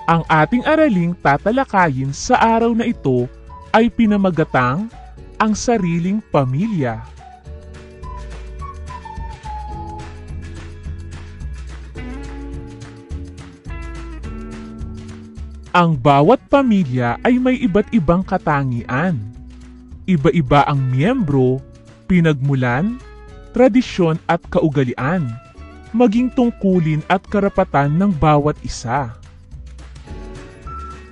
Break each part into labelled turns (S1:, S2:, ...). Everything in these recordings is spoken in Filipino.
S1: Ang ating araling tatalakayin sa araw na ito ay pinamagatang ang sariling pamilya. Ang bawat pamilya ay may iba't ibang katangian. Iba-iba ang miyembro, pinagmulan, tradisyon at kaugalian, maging tungkulin at karapatan ng bawat isa.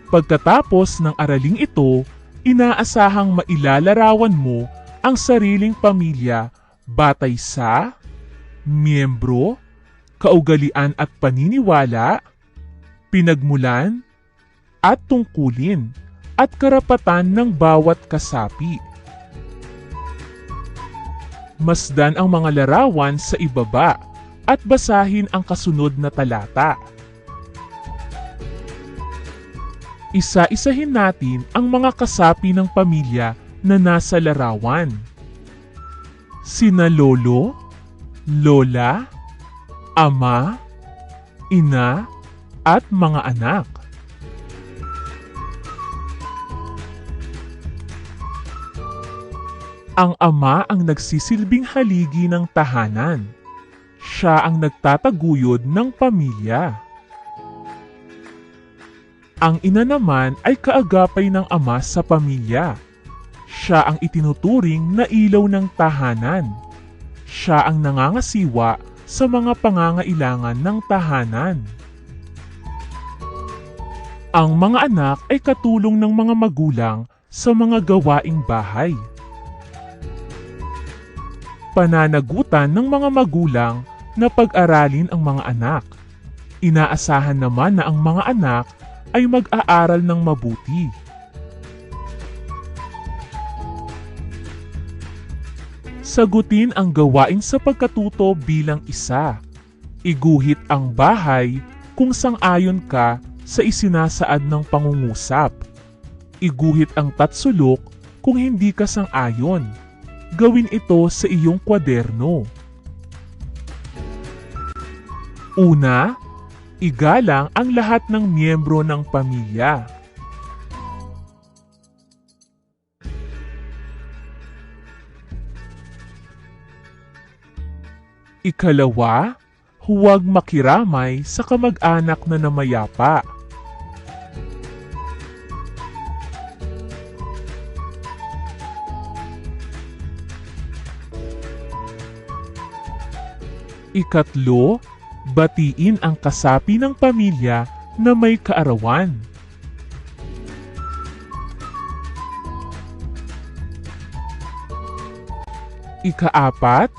S1: Pagkatapos ng araling ito, inaasahang mailalarawan mo ang sariling pamilya batay sa miyembro, kaugalian at paniniwala, pinagmulan, at tungkulin at karapatan ng bawat kasapi. Masdan ang mga larawan sa ibaba at basahin ang kasunod na talata. Isa-isahin natin ang mga kasapi ng pamilya na nasa larawan. Sina lolo, lola, ama, ina, at mga anak. Ang ama ang nagsisilbing haligi ng tahanan. Siya ang nagtataguyod ng pamilya. Ang ina naman ay kaagapay ng ama sa pamilya. Siya ang itinuturing na ilaw ng tahanan. Siya ang nangangasiwa sa mga pangangailangan ng tahanan. Ang mga anak ay katulong ng mga magulang sa mga gawaing bahay. Pananagutan ng mga magulang na pag-aralin ang mga anak. Inaasahan naman na ang mga anak ay mag-aaral ng mabuti. Sagutin ang gawain sa pagkatuto bilang isa. Iguhit ang bahay kung sang-ayon ka sa isinasaad ng pangungusap. Iguhit ang tatsulok kung hindi ka sang-ayon. Gawin ito sa iyong kwaderno. Una, igalang ang lahat ng miyembro ng pamilya. Ikalawa, huwag makiramay sa kamag-anak na namayapa. Ikatlo, batiin ang kasapi ng pamilya na may kaarawan. Ikaapat,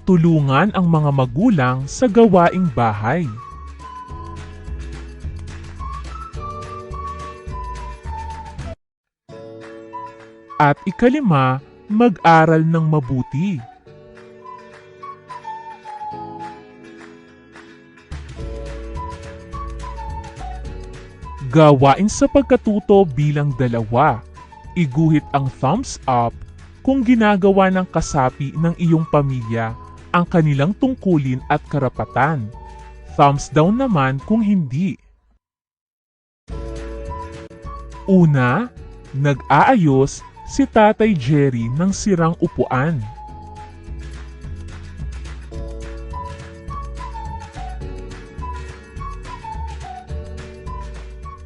S1: tulungan ang mga magulang sa gawaing bahay. At ikalima, mag-aral ng mabuti. Gawain sa pagkatuto bilang dalawa. Iguhit ang thumbs up kung ginagawa ng kasapi ng iyong pamilya ang kanilang tungkulin at karapatan. Thumbs down naman kung hindi. Una, nag-aayos si Tatay Jerry ng sirang upuan.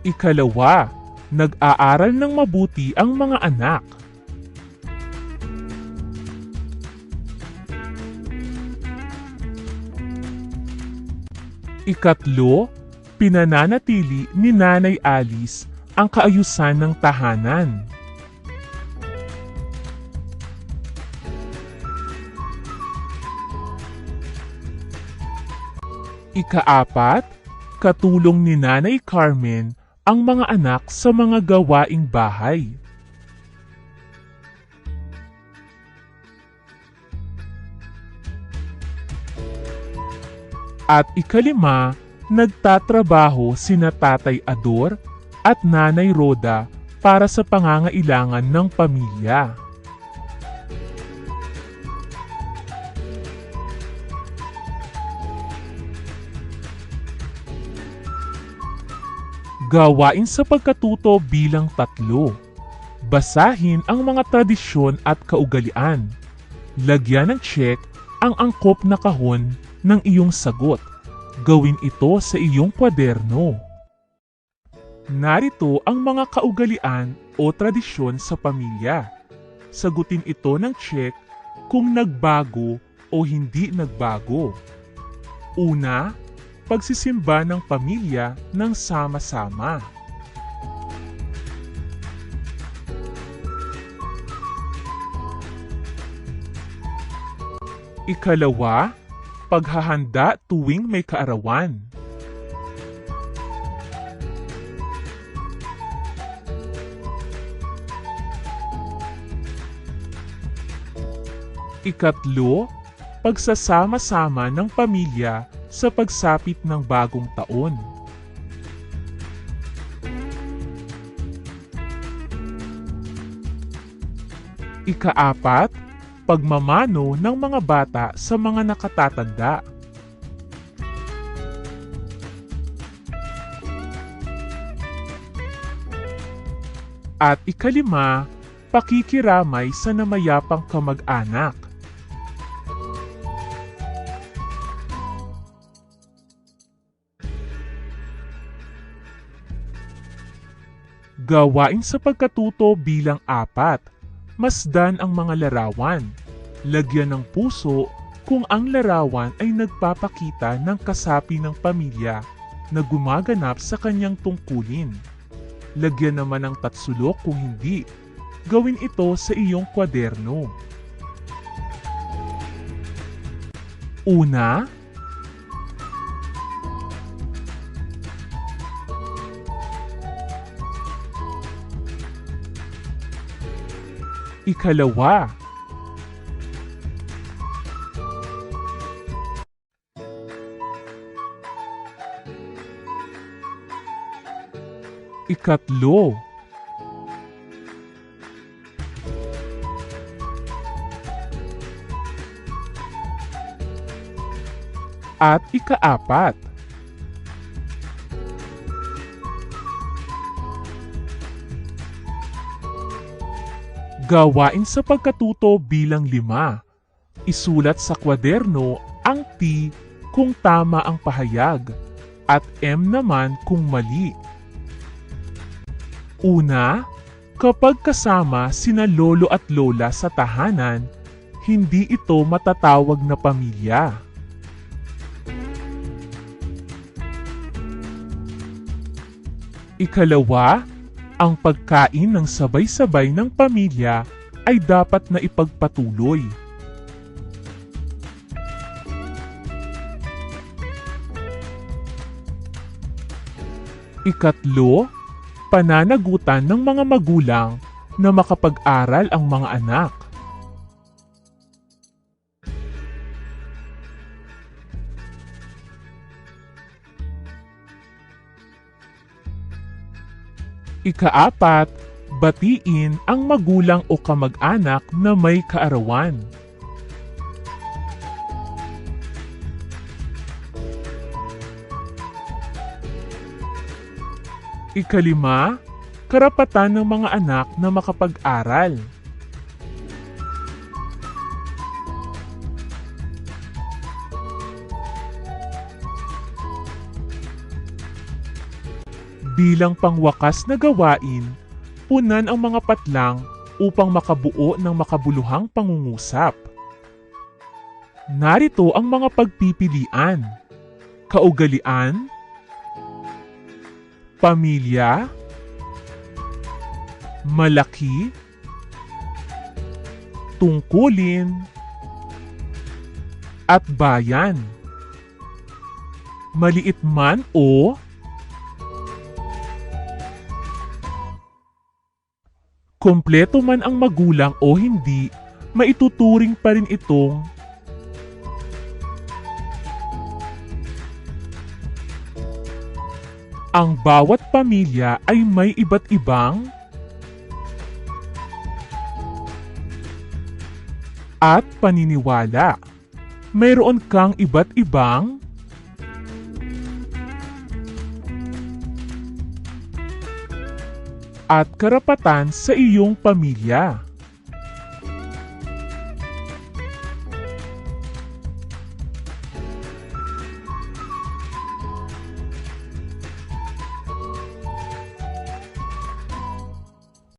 S1: Ikalawa, nag-aaral ng mabuti ang mga anak. Ikatlo, pinananatili ni Nanay Alice ang kaayusan ng tahanan. Ikaapat, katulong ni Nanay Carmen ang mga anak sa mga gawaing bahay. At ikalima, nagtatrabaho sina Tatay Ador at Nanay Roda para sa pangangailangan ng pamilya. Gawain sa pagkatuto bilang 3. Basahin ang mga tradisyon at kaugalian. Lagyan ng check ang angkop na kahon ng iyong sagot. Gawin ito sa iyong kwaderno. Narito ang mga kaugalian o tradisyon sa pamilya. Sagutin ito ng check kung nagbago o hindi nagbago. Una, pagsisimba ng pamilya ng sama-sama. Ikalawa, paghahanda tuwing may kaarawan. Ikatlo, pagsasama-sama ng pamilya sa pagsapit ng bagong taon. Ikaapat, pagmamano ng mga bata sa mga nakatatanda. At ikalima, pakikiramay sa namayapang kamag-anak. Gawain sa pagkatuto bilang 4. Masdan ang mga larawan. Lagyan ng puso kung ang larawan ay nagpapakita ng kasapi ng pamilya na gumaganap sa kanyang tungkulin. Lagyan naman ng tatsulok kung hindi. Gawin ito sa iyong kwaderno. Una, ikalawa, ikatlo, at ikaapat. Gawain sa pagkatuto bilang 5. Isulat sa kwaderno ang T kung tama ang pahayag at M naman kung mali. Una, kapag kasama sina lolo at lola sa tahanan, hindi ito matatawag na pamilya. Ikalawa, ang pagkain ng sabay-sabay ng pamilya ay dapat na ipagpatuloy. Ikatlo, pananagutan ng mga magulang na makapag-aral ang mga anak. Ikaapat, batiin ang magulang o kamag-anak na may kaarawan. Ikalima, karapatan ng mga anak na makapag-aral. Bilang pangwakas na gawain, punan ang mga patlang upang makabuo ng makabuluhang pangungusap. Narito ang mga pagpipilian: kaugalian, pamilya, malaki, tungkulin, at bayan. Maliit man o kumpleto man ang magulang o hindi, maituturing pa rin itong ang bawat pamilya ay may iba't ibang at paniniwala. Mayroon kang iba't ibang at karapatan sa iyong pamilya.